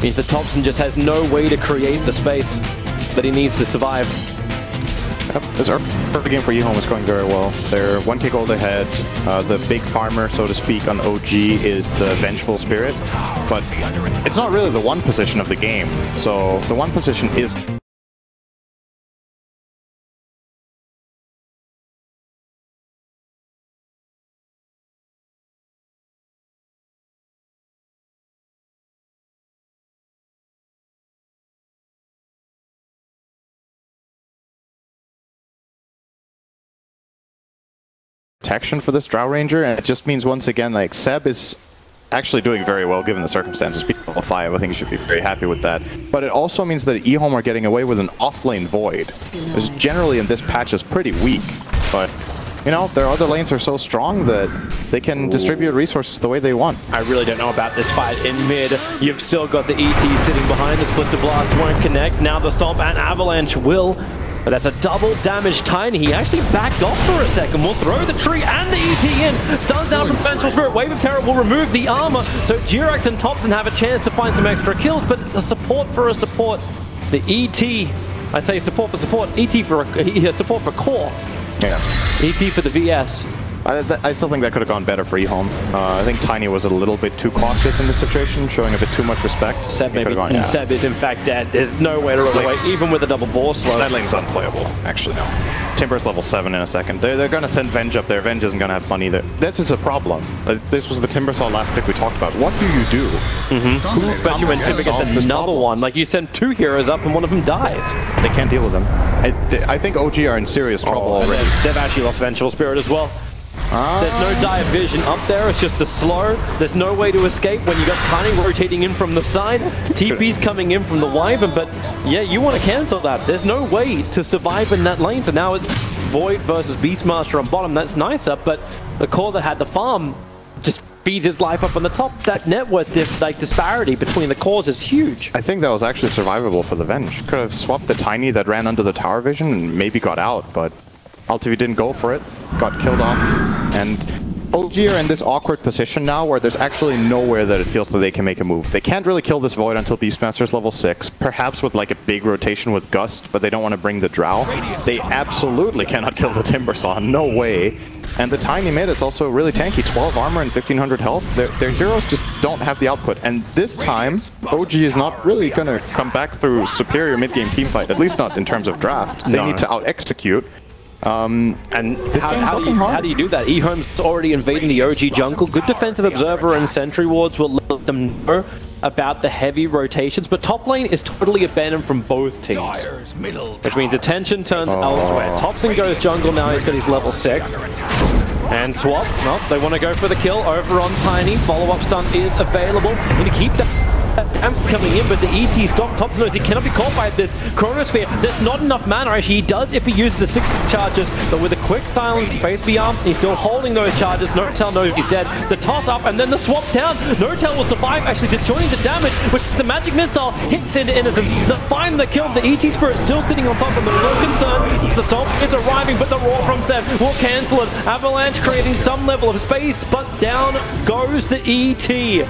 means that Thompson just has no way to create the space that he needs to survive. Yep, this early game for EHOME is going very well. They're 1k gold ahead. The big farmer, so to speak, on OG is the Vengeful Spirit, but it's not really the one position of the game. So the one position is protection for this Drow Ranger, and it just means once again, like, Seb is actually doing very well given the circumstances. People 5, I think you should be very happy with that. But it also means that EHOME are getting away with an offlane Void, which generally in this patch is pretty weak. But, you know, their other lanes are so strong that they can distribute resources the way they want. I really don't know about this fight in mid. You've still got the ET sitting behind. The Split to Blast won't connect. Now the Stomp and Avalanche will. But that's a double damage Tiny. He actually backed off for a second. Will throw the tree and the ET in. Stuns down from Vengeful Spirit. Wave of Terror will remove the armor. So Jirax and Thompson have a chance to find some extra kills, but it's a support for a support. The ET, I say support for support. ET for support for core. Yeah. ET for the VS. I still think that could have gone better for EHOME. I think Tiny was a little bit too cautious in this situation, showing a bit too much respect. Seb maybe. Yeah. Seb is in fact dead. There's no way to run away, even with a double bore slow. That lane's unplayable, actually, no. Timber's level 7 in a second. They're going to send Venge up there. Venge isn't going to have fun either. This is a problem. This was the Timbersaw last pick we talked about. What do you do? Especially when Timber gets another one. Like, you send 2 heroes up and one of them dies. They can't deal with them. I think OG are in serious trouble already. They've actually lost Vengeful Spirit as well. There's no dire vision up there, it's just the slow. There's no way to escape when you got Tiny rotating in from the side. TP's coming in from the Wyvern, but yeah, you want to cancel that. There's no way to survive in that lane, so now it's Void versus Beastmaster on bottom. That's nicer, but the core that had the farm just feeds his life up on the top. That net worth disparity between the cores is huge. I think that was actually survivable for the Venge. Could have swapped the Tiny that ran under the tower vision and maybe got out, but Ultivi didn't go for it, got killed off, and OG are in this awkward position now where there's actually nowhere that it feels that they can make a move. They can't really kill this Void until Beastmaster's level 6, perhaps with like a big rotation with Gust, but they don't want to bring the Drow. They absolutely cannot kill the Timbersaw, no way. And the Tiny mid is also really tanky, 12 armor and 1500 health. Their heroes just don't have the output. And this time, OG is not really going to come back through superior mid-game teamfight, at least not in terms of draft. They need to out-execute. And how do you do that? EHOME's already invading the OG jungle. Good defensive observer and sentry wards will let them know about the heavy rotations, but top lane is totally abandoned from both teams, which means attention turns elsewhere. Thompson goes jungle now. He's got his level 6. And swap. No, they want to go for the kill over on Tiny. Follow-up stun is available. Need to keep that amp coming in, but the ET stop. Thompson knows he cannot be caught by this Chronosphere. There's not enough mana. Actually, he does if he uses the 6 charges, but with a quick silence, face the arm, he's still holding those charges. Notel knows he's dead. The toss up and then the swap down. Notel will survive, actually disjoining the damage, which the magic missile hits into Innocent. The find the kill. The ET Spirit still sitting on top of them. No concern. The stop is arriving, but the roar from Seb will cancel it. Avalanche creating some level of space, but down goes the ET.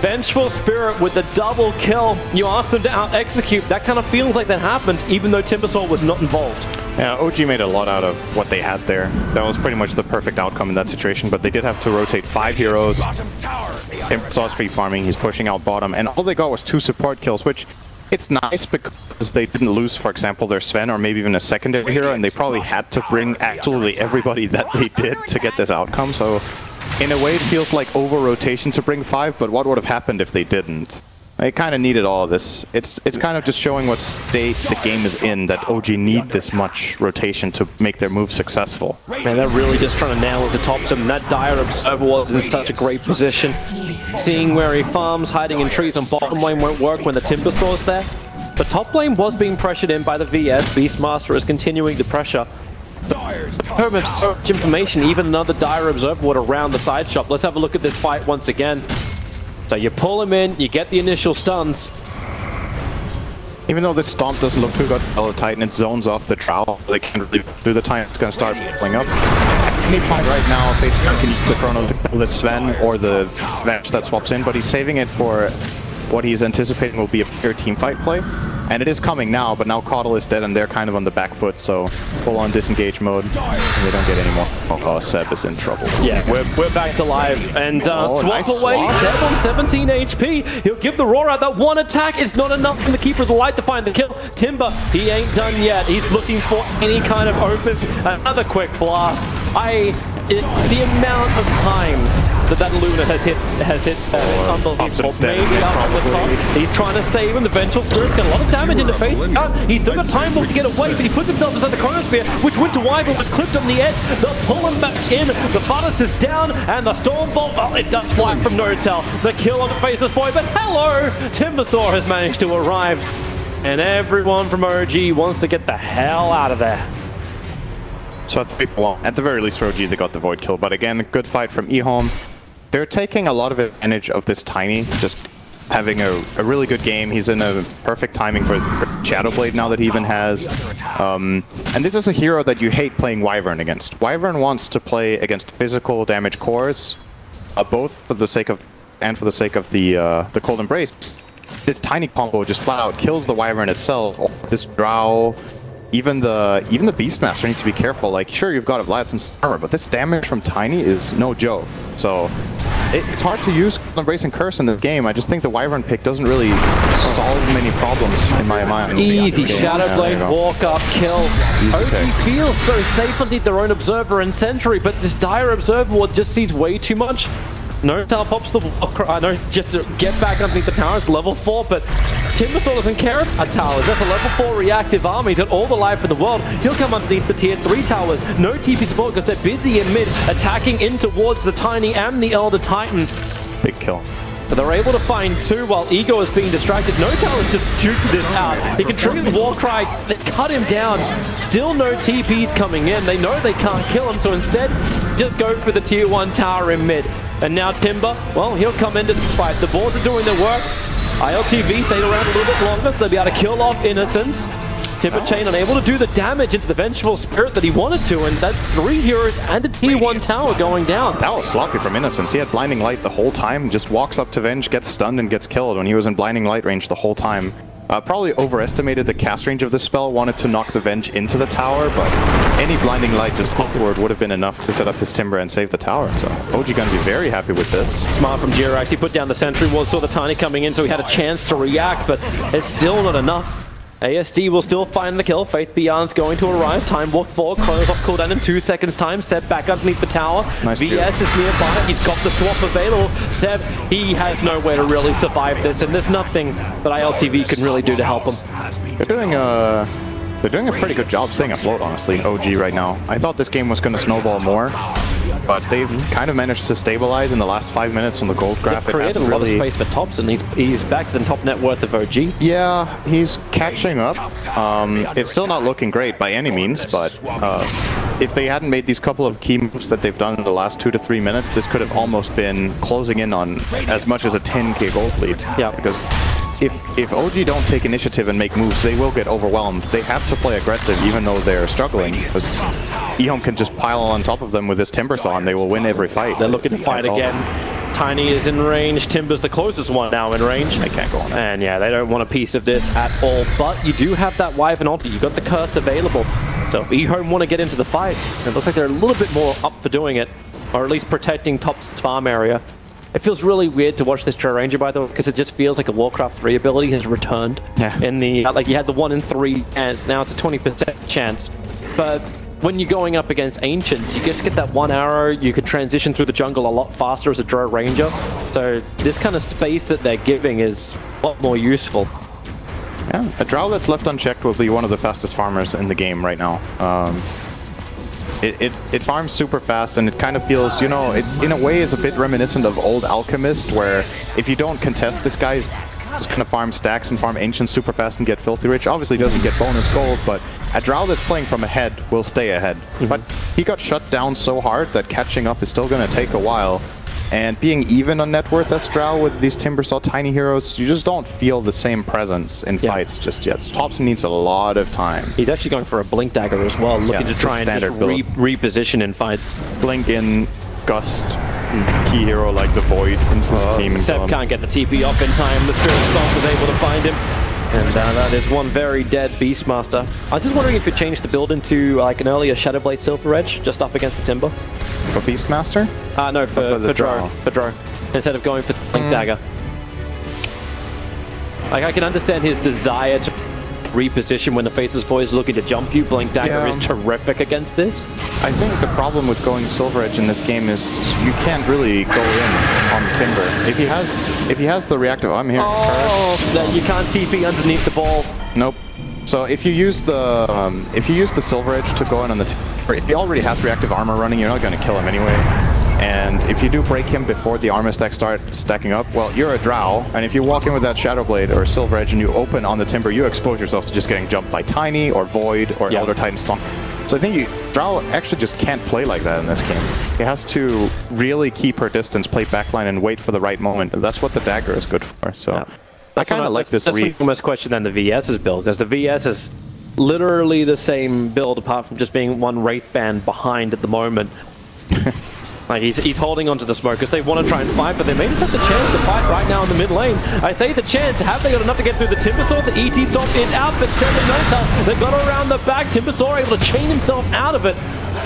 Vengeful Spirit with the double kill. You asked them to out-execute. That kind of feels like that happened, even though Timbersaw was not involved. Yeah, OG made a lot out of what they had there. That was pretty much the perfect outcome in that situation, but they did have to rotate 5 heroes. Timbersaw's free farming, he's pushing out bottom, and all they got was 2 support kills, which it's nice because they didn't lose, for example, their Sven or maybe even a secondary hero, and they probably had to bring absolutely everybody that they did to get this outcome, so in a way, it feels like over-rotation to bring 5, but what would have happened if they didn't? They kind of needed all of this. It's kind of just showing what state the game is in, that OG need this much rotation to make their move successful. Man, they're really just trying to nail it to Thompson. That dire observer was in such a great position. Seeing where he farms, hiding in trees on bottom lane won't work when the Timbersaw's there. But top lane was being pressured in by the VS. Beastmaster is continuing the pressure. EHOME have so much information, even another dire observer would around the side shop. Let's have a look at this fight once again. So you pull him in, you get the initial stuns. Even though this Stomp doesn't look too good, the Titan, it zones off the Drow. They can't really do the time. It's going to start pulling up. At any point right now, if they can use the Chrono to kill the Sven or the Venge that swaps in, but he's saving it for what he's anticipating will be a pure team fight play. And it is coming now, but now Caudle is dead and they're kind of on the back foot, so full-on disengage mode, and they don't get any more. Oh, Seb is in trouble. Yeah, we're back to live, and swap nice away, swap. Seb on 17 HP. He'll give the roar out. That one attack is not enough from the Keeper of the Light to find the kill. Timber, he ain't done yet. He's looking for any kind of open, another quick blast. The amount of times that Luna has hit Seb is unbelievable. Maybe up on the top. He's trying to save him. The Vengeful Spirit's got a lot of damage into Faith. He's still got time to get away, but he puts himself inside the Chronosphere, which Winter Wyvern was clipped on the edge. They'll pull him back in. The Furnace is down, and the Stormbolt, oh, it does fly from Notel. The kill on the Faceless Boy, but hello! Timbersaw has managed to arrive, and everyone from OG wants to get the hell out of there. So at the very least for OG, they got the Void kill, but again, a good fight from EHOME. They're taking a lot of advantage of this Tiny, just having a really good game. He's in a perfect timing for Shadowblade now that he even has. And this is a hero that you hate playing Wyvern against. Wyvern wants to play against physical damage cores, both for the sake of the Cold Embrace. This Tiny combo just flat out kills the Wyvern itself. This Drow, even the Beastmaster needs to be careful. Like, sure, you've got a Vladsen's armor, but this damage from Tiny is no joke. So it's hard to use Embrace and Curse in this game. I just think the Wyvern pick doesn't really solve many problems in my mind. Easy Shadowblade walk-up kill. OG feels so safe underneath their own Observer and Sentry, but this Dire Observer Ward just sees way too much. Notel pops the wall, no, just to get back underneath the tower. It's level 4, but Timbersaw doesn't care if a tower. That's a level 4 reactive army. He's got all the life in the world. He'll come underneath the tier 3 towers. No TP support because they're busy in mid, attacking in towards the Tiny and the Elder Titan. Big kill. But they're able to find 2 while Ego is being distracted. Notel is just shooting this out. He can trigger the Warcry, they cut him down. Still no TPs coming in. They know they can't kill him, so instead, just go for the tier 1 tower in mid. And now Timber, well, he'll come into this fight. The boards are doing their work. ILTV stayed around a little bit longer, so they'll be able to kill off Innocence. Timber Chain unable to do the damage into the Vengeful Spirit that he wanted to, and that's 3 heroes and a tier 1 tower going down. That was sloppy from Innocence. He had Blinding Light the whole time, just walks up to Venge, gets stunned, and gets killed when he was in Blinding Light range the whole time. Probably overestimated the cast range of this spell, wanted to knock the Venge into the tower, but any Blinding Light just upward would have been enough to set up his Timber and save the tower. So OG gonna be very happy with this. Smart from Jirax. He put down the Sentry Ward, saw the Tiny coming in, so he had a chance to react, but it's still not enough. ASD will still find the kill. Faith Beyond's going to arrive. Time walk forward. Chronos off cooldown in 2 seconds time. Seb back underneath the tower. Nice VS is nearby. He's got the swap available. Seb, he has nowhere to really survive this, and there's nothing that ILTV can really do to help him. They're doing a pretty good job staying afloat, honestly, OG right now. I thought this game was going to snowball more, but they've kind of managed to stabilize in the last 5 minutes on the gold graph. They've created a lot of space for Tops, and he's back to the top net worth of OG. Yeah, he's catching up. It's still not looking great by any means, but if they hadn't made these couple of key moves that they've done in the last 2 to 3 minutes, this could have almost been closing in on as much as a 10k gold lead. Yeah. Because if OG don't take initiative and make moves, they will get overwhelmed. They have to play aggressive even though they're struggling, because EHOME can just pile on top of them with this Timbersaw and they will win every fight. They're looking to fight again. Tiny is in range. Timber's the closest one now in range. They can't go on. And yeah, they don't want a piece of this at all. But you do have that Wyvern ulti. You've got the Curse available. So if EHOME want to get into the fight, it looks like they're a little bit more up for doing it, or at least protecting Top's farm area. It feels really weird to watch this Terra Ranger, by the way, because it just feels like a Warcraft 3 ability has returned. Yeah. In the, like, you had the 1 in 3 chance, now it's a 20% chance. But when you're going up against Ancients, you just get that 1 arrow, you can transition through the jungle a lot faster as a Terra Ranger. So this kind of space that they're giving is a lot more useful. Yeah, a Drow that's left unchecked will be one of the fastest farmers in the game right now. It farms super fast, and it kind of feels, you know, it in a way is a bit reminiscent of old Alchemist, where if you don't contest this guy, just kind of farm stacks and farm Ancients super fast and get filthy rich. Obviously doesn't get bonus gold, but a Drow that's playing from ahead will stay ahead. But he got shut down so hard that catching up is still going to take a while. And being even on net worth as Drow with these Timbersaw tiny heroes, you just don't feel the same presence in fights just yet. Thompson needs a lot of time. He's actually going for a Blink Dagger as well, looking to try and just reposition in fights. Blink in, Gust, key hero like the Void into his team. Seb can't get the TP off in time. The Spirit Stomp was able to find him. And that is one very dead Beastmaster. I was just wondering if you changed the build into like an earlier Shadowblade Silver Edge, just up against the Timber. For Beastmaster? No, for Drow. For Drow. Instead of going for Blink Dagger. Like, I can understand his desire to reposition when the Faceless Void is looking to jump you. Blink Dagger is terrific against this. I think the problem with going Silver Edge in this game is you can't really go in on Timber. If he has the reactive, I'm here. You can't TP underneath the ball. Nope. So if you use the Silver Edge to go in on the Timber, if he already has reactive armor running, you're not going to kill him anyway. And if you do break him before the armor stacks start stacking up, well, you're a Drow, and if you walk in with that Shadow Blade or Silver Edge and you open on the Timber, you expose yourself to just getting jumped by Tiny or Void or Elder Titan Stomp. So I think Drow actually just can't play like that in this game. He has to really keep her distance, play backline, and wait for the right moment. And that's what the Dagger is good for. So I kind of like this read. That's almost question than the VS's build, because the VS is literally the same build apart from just being one Wraith Band behind at the moment. Like he's holding onto the smoke because they want to try and fight, but they may just have the chance to fight right now in the mid lane. I say the chance. Have they got enough to get through the Timbersaw? The ET Stomp is out, but 7 Notel. They got around the back. Timbersaw able to chain himself out of it.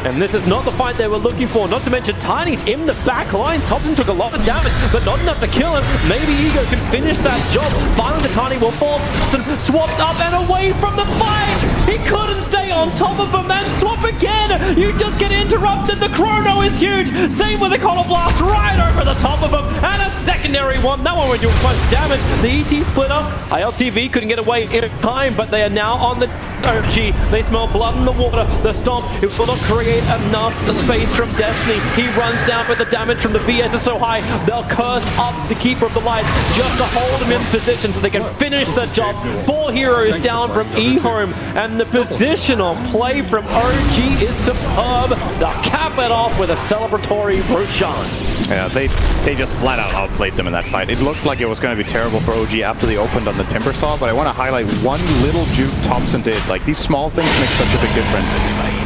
And this is not the fight they were looking for. Not to mention Tiny's in the back line. Thompson took a lot of damage, but not enough to kill him. Maybe Ego can finish that job. Finally, the Tiny will fall. Thompson swapped up and away from the fight. He couldn't stay on top of him and swap again. You just get interrupted. The chrono is huge. Same with the Collar Blast right over the top of him. And a secondary one. That one would do much damage. The ET splitter. ILTV couldn't get away in time, but they are now on the OG. They smell blood in the water. The Stomp, it will not create enough space from Destiny. He runs down, but the damage from the VS is so high, they'll curse up the Keeper of the Light just to hold him in position so they can finish the job. 4 heroes down from EHOME, and the positional play from OG is superb. They'll cap it off with a celebratory Roshan. Yeah, they just flat out outplayed them in that fight. It looked like it was going to be terrible for OG after they opened on the Timbersaw, but I want to highlight one little juke Thompson did. Like, these small things make such a big difference.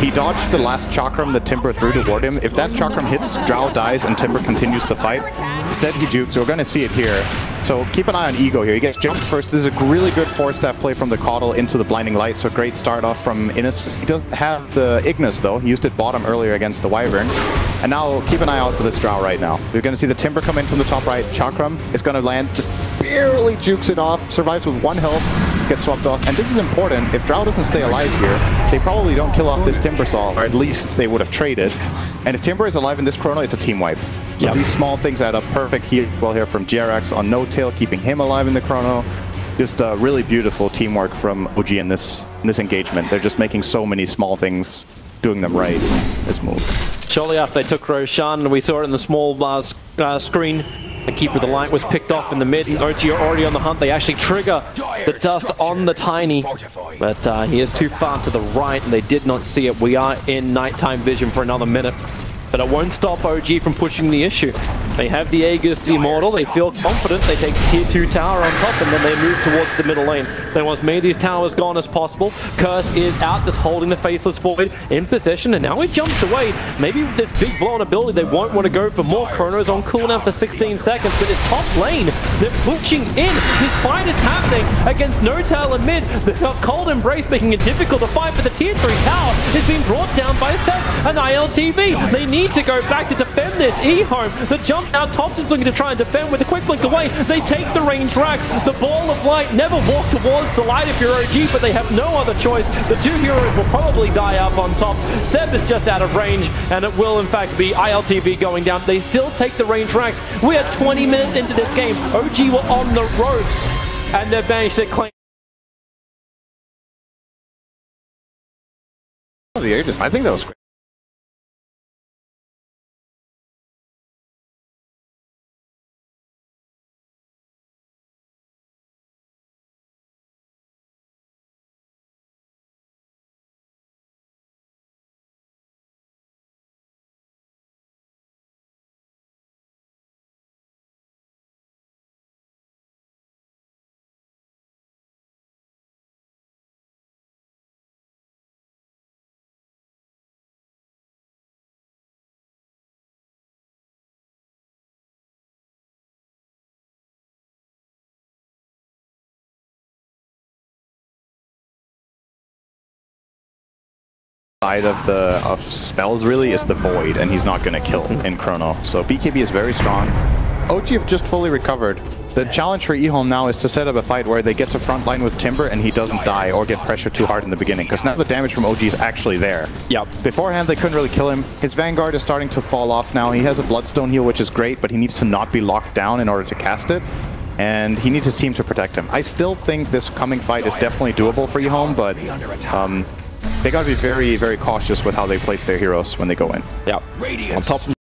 He dodged the last chakram that Timber threw toward him. If that chakram hits, Drow dies and Timber continues the fight. Instead, he jukes, so we're going to see it here. So keep an eye on Ego here. He gets jumped first. This is a really good 4-staff play from the Caudal into the Blinding Light, so great start off from Innis. He doesn't have the Ignis, though. He used it bottom earlier against the Wyvern. And now, keep an eye out for this Drow right now. You're going to see the Timber come in from the top right. Chakram is going to land, just barely jukes it off, survives with 1 health, gets swapped off. And this is important. If Drow doesn't stay alive here, they probably don't kill off this Timbersaw, or at least they would have traded. And if Timber is alive in this chrono, it's a team wipe. So these small things add up. Perfect heal well here from GRX on No Tail, keeping him alive in the chrono. Just really beautiful teamwork from OG in this engagement. They're just making so many small things, doing them right, this move. Shortly after they took Roshan, and we saw it in the small screen, the Keeper of the Light was picked off in the mid, and OG are already on the hunt. They actually trigger the dust on the Tiny, but he is too far to the right, and they did not see it. We are in nighttime vision for another minute. But it won't stop OG from pushing the issue. They have the Aegis, the Immortal, they feel confident, they take the tier 2 tower on top, and then they move towards the middle lane. They want as many of these towers gone as possible. Curse is out, just holding the Faceless Void in possession, and now he jumps away. Maybe with this big blown ability, they won't want to go for more chronos on cooldown for 16 seconds, but it's top lane. They're pushing in. This fight is happening against No Tail and mid. They've got Cold Embrace making it difficult to fight, but the tier 3 tower is being brought down by Seth and ILTV. They need to go back to defend this. EHOME, the jump now, Thompson's looking to try and defend with a quick blink away. They take the range racks. The Ball of Light never walk towards the light if you're OG, but they have no other choice. The 2 heroes will probably die up on top. Seb is just out of range, and it will in fact be ILTV going down. They still take the range racks. We are 20 minutes into this game. OG were on the ropes, and they've managed to claim. The Aegis, I think that was great. side of spells really is the Void, and he's not going to kill in Chrono. So BKB is very strong. OG have just fully recovered. The challenge for EHOME now is to set up a fight where they get to frontline with Timber and he doesn't die or get pressured too hard in the beginning, because now the damage from OG is actually there. Yep. Beforehand, they couldn't really kill him. His Vanguard is starting to fall off now. He has a Bloodstone heal, which is great, but he needs to not be locked down in order to cast it. And he needs his team to protect him. I still think this coming fight is definitely doable for EHOME, but they got to be very, very cautious with how they place their heroes when they go in. Yep. On top